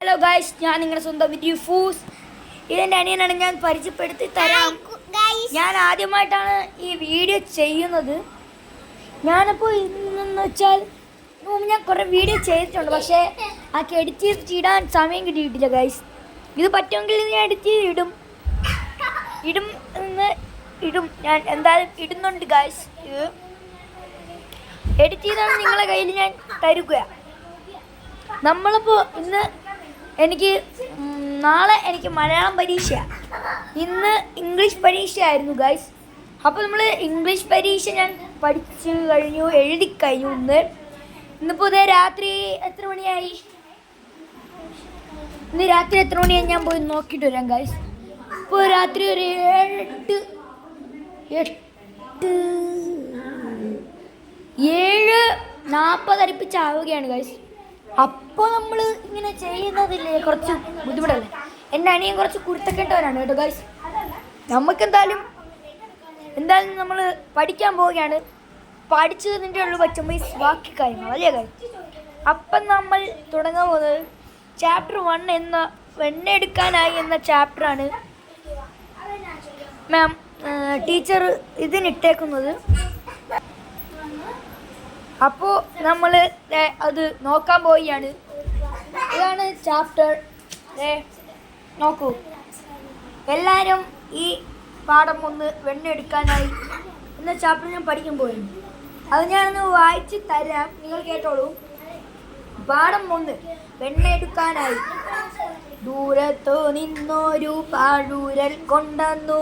Hello guys, ഞാൻ നിങ്ങളുടെ സ്വന്തം വിദ്യു ഫൂസ്. ഇതെൻ്റെ അനിയനാണ്. ഞാൻ പരിചയപ്പെടുത്തി തരാം. ഞാൻ ആദ്യമായിട്ടാണ് ഈ വീഡിയോ ചെയ്യുന്നത്. ഞാനിപ്പോൾ ഇന്നെന്ന് വെച്ചാൽ ഞാൻ കുറേ വീഡിയോ ചെയ്തിട്ടുണ്ട്, പക്ഷേ ആ എഡിറ്റ് ചെയ്തിടാൻ സമയം കിട്ടിയിട്ടില്ല ഗൈസ്. ഇത് പറ്റുമെങ്കിൽ ഞാൻ എഡിറ്റ് ചെയ്ത് ഇടും ഞാൻ എന്തായാലും ഇടുന്നുണ്ട് ഗൈസ്. ഇത് എഡിറ്റ് ചെയ്താണ് നിങ്ങളെ കയ്യിൽ ഞാൻ തരുക. നമ്മളിപ്പോൾ നാളെ എനിക്ക് മലയാളം പരീക്ഷ, ഇന്ന് ഇംഗ്ലീഷ് പരീക്ഷയായിരുന്നു ഗൈസ്. അപ്പോൾ നമ്മൾ ഇംഗ്ലീഷ് പരീക്ഷ ഞാൻ പഠിച്ചു കഴിഞ്ഞു, എഴുതി കഴിഞ്ഞു. ഇന്നിപ്പോൾ ഇതേ രാത്രി എത്ര മണിയായി? ഇന്ന് രാത്രി എത്ര മണിയായി ഞാൻ പോയി നോക്കിയിട്ട് വരാം ഗൈസ്. ഇപ്പോൾ രാത്രി ഒരു 7:40 അടുപ്പിച്ചാവുകയാണ് ഗൈസ്. അപ്പോൾ നമ്മൾ ഇങ്ങനെ ചെയ്യുന്നതില്ലേ കുറച്ച് ബുദ്ധിമുട്ടല്ലേ. എൻ്റെ അനിയൻ കുറച്ച് കുരുത്തക്കെട്ടവനാണ് കേട്ടോ ഗൈസ്. നമുക്കെന്തായാലും നമ്മൾ പഠിക്കാൻ പോവുകയാണ്. പഠിച്ചതിൻ്റെ ഉള്ളു പറ്റുമ്പോൾ ഈ ബാക്കി കാര്യങ്ങൾ വലിയ കാര്യം. അപ്പം നമ്മൾ തുടങ്ങാൻ പോകുന്നത് ചാപ്റ്റർ 1 എന്ന വെണ്ണെടുക്കാനായി എന്ന ചാപ്റ്ററാണ് മാം ടീച്ചർ ഇതിനിട്ടേക്കുന്നത്. അപ്പോൾ നമ്മൾ അത് നോക്കാൻ പോവുകയാണ്. ഇതാണ് ചാപ്റ്റർ. നോക്കൂ, എല്ലാവരും ഈ പാഠം ഒന്ന് വെണ്ണെടുക്കാനായി എന്ന ചാപ്റ്റർ ഞാൻ പഠിക്കാൻ പോയിരുന്നു. അത് ഞാനൊന്ന് വായിച്ച് തരാം, നിങ്ങൾ കേട്ടോളൂ. പാഠം 1, വെണ്ണെടുക്കാനായി. ദൂരത്തു നിന്നൊരു പാഴൂരൽ കൊണ്ടന്നു,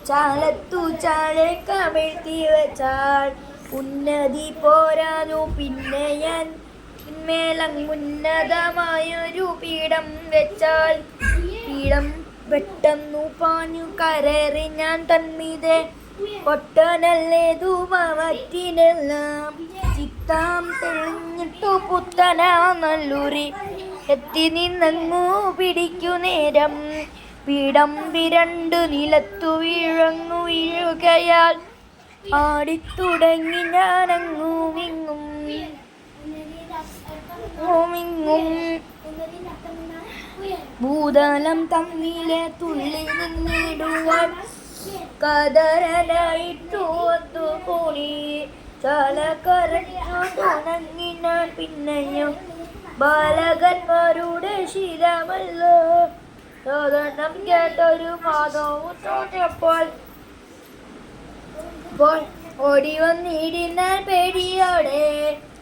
ചാലത്തു ചാലെ കമിഴ്ത്തി വെച്ചാൽ ഉന്നതി പോരാനു പിന്നെ ഞാൻ ഉന്നതമായൊരു പീഠം വെച്ചാൽ പീഠം പെട്ടെന്നു പാഞ്ഞു കരറി ഞാൻ തന്മീതെ ഒട്ടനല്ലേതു മറ്റിനെല്ലാം ചിത്താം തെളിഞ്ഞിട്ടു പുത്തനാ നല്ലൂരി എത്തി നിന്നങ്ങു പിടിക്കു നേരം പീഠം വിരണ്ടു നിലത്തു വീഴുകയാൽ ആടിത്തുടങ്ങി ഞാനങ്ങുമിങ്ങും ഭൂതലം തമ്മിലെ തുള്ളി നിന്നിടുവാൻ കതരനായിട്ടു വന്നു പോണി ചലകരഞ്ഞു തുണങ്ങി ഞാൻ പിന്നെയും ബാലകന്മാരുടെ ശീലമല്ലോ സാധാരണം കേട്ടൊരു മാധവും തോന്നിയപ്പോൾ ഓടി വന്നിടിനാൽ പേടിയോടെ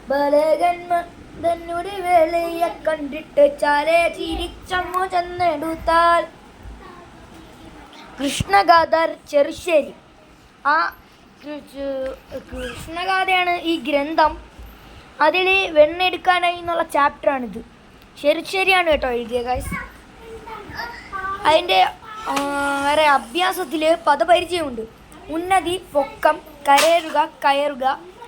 ബാലകന്മാരുടെ വേലയെ കണ്ടിട്ട് ചാലെ ചിരിച്ചമ്മു ചെന്നെടുത്താൽ. കൃഷ്ണഗാഥ ചെറുശ്ശേരി. ആ കൃഷ്ണഗാഥയാണ് ഈ ഗ്രന്ഥം. അതിൽ വെണ്ണെടുക്കാനായി എന്നുള്ള ചാപ്റ്ററാണിത്. ചെറുശ്ശേരിയാണ് കേട്ടോ എഴുതിയ ഗൈസ്. അതിൻ്റെ വേറെ അഭ്യാസത്തിൽ പദപരിചയമുണ്ട്. ഉന്നതി, പൊക്കം, കരേറുക, കയറുക,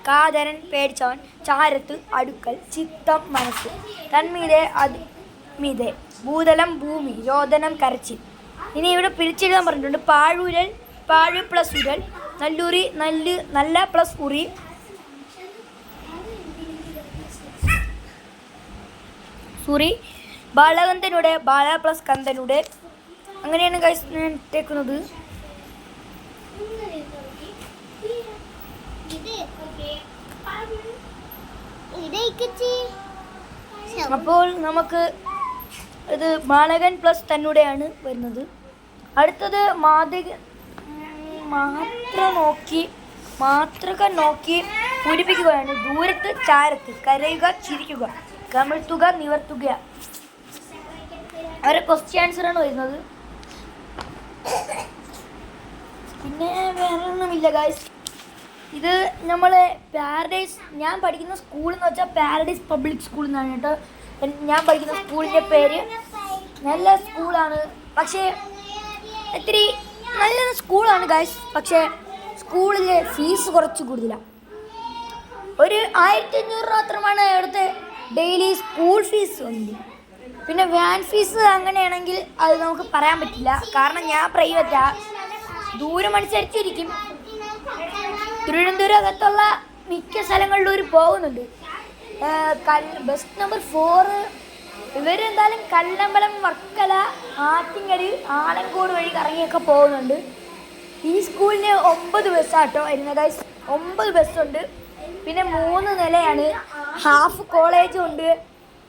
കാതരൻ, പേടിച്ചവൻ, ചാരത്ത്, അടുക്കൽ, ചിത്തം, മനസ്സ്, തന്മീതെ, അതിമീതെ, ഭൂതലം, ഭൂമി, രോദനം, കരച്ചിൽ. ഇനി ഇവിടെ പിരിച്ചെഴുതാൻ പറഞ്ഞിട്ടുണ്ട്. പാഴൂരൽ, പാഴ് പ്ലസ് ഉരൽ, നല്ലൂരി, നല്ല പ്ലസ് ഉറി, സുറി, ബാലകന്ധനുടെ, ബാല പ്ലസ് കന്ധനുടെ. അങ്ങനെയാണ് ഗൈസ് ഞാൻ ഇട്ടേക്കുന്നത്. അപ്പോൾ നമുക്ക് ഇത് ബാലകൻ പ്ലസ് തന്നുടെയാണ് വരുന്നത്. അടുത്തത് മാത്രക നോക്കി പൂരിപ്പിക്കുകയാണ്. ദൂരത്ത്, ചാരത്ത്, കരയുക, ചിരിക്കുക, കമിഴ്ത്തുക, നിവർത്തുക. അവരെ ക്വസ്റ്റ്യൻ ആൻസറാണ് വരുന്നത്. പിന്നെ വേറെ ഒന്നുമില്ല ഗൈസ്. ഇത് നമ്മളെ പാരഡൈസ്, ഞാൻ പഠിക്കുന്ന സ്കൂൾ എന്ന് വെച്ചാൽ പാരഡൈസ് പബ്ലിക് സ്കൂൾ എന്നാണ് കേട്ടോ. ഞാൻ പഠിക്കുന്ന സ്കൂളിൻ്റെ പേര്. നല്ല സ്കൂളാണ്, പക്ഷേ ഇത്തിരി നല്ല സ്കൂളാണ് ഗൈസ്. പക്ഷേ സ്കൂളിലെ ഫീസ് കുറച്ച് കൂടുതലാണ്. ഒരു 1500 മാത്രമാണ് അവിടുത്തെ ഡെയിലി സ്കൂൾ ഫീസ് വന്നത്. പിന്നെ വാൻ ഫീസ് അങ്ങനെയാണെങ്കിൽ അത് നമുക്ക് പറയാൻ പറ്റില്ല, കാരണം ഞാൻ പ്രൈവറ്റാണ്. ദൂരം അനുസരിച്ചിരിക്കും. തിരുവനന്തപുരം അകത്തുള്ള മിക്ക സ്ഥലങ്ങളിലും പോകുന്നുണ്ട്. ബസ് നമ്പർ 4 ഇവരെന്തായാലും കല്ലമ്പലം, വർക്കല, ആറ്റിങ്ങൽ, ആലങ്കോട് വഴി കറങ്ങിയൊക്കെ പോകുന്നുണ്ട്. ഈ സ്കൂളിന് 9 ബസ്സാട്ടോ വരുന്നത് ഗൈസ്. 9 ബസ്സുണ്ട്. പിന്നെ 3 നിലയാണ്. ഹാഫ് കോളേജും ഉണ്ട്.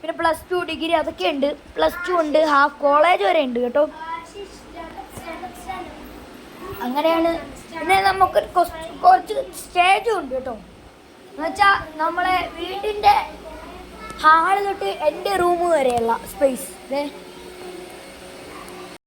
പിന്നെ +2 ഡിഗ്രി അതൊക്കെ ഉണ്ട്. +2 ഉണ്ട്, ഹാഫ് കോളേജ് വരെ ഉണ്ട് കേട്ടോ. അങ്ങനെയാണ്. പിന്നെ നമുക്ക് കുറച്ച് സ്റ്റേജും ഉണ്ട് കേട്ടോ. എന്നുവെച്ചാൽ നമ്മളെ വീടിൻ്റെ ഹാള് തൊട്ട് എൻ്റെ റൂം വരെയുള്ള സ്പേസ്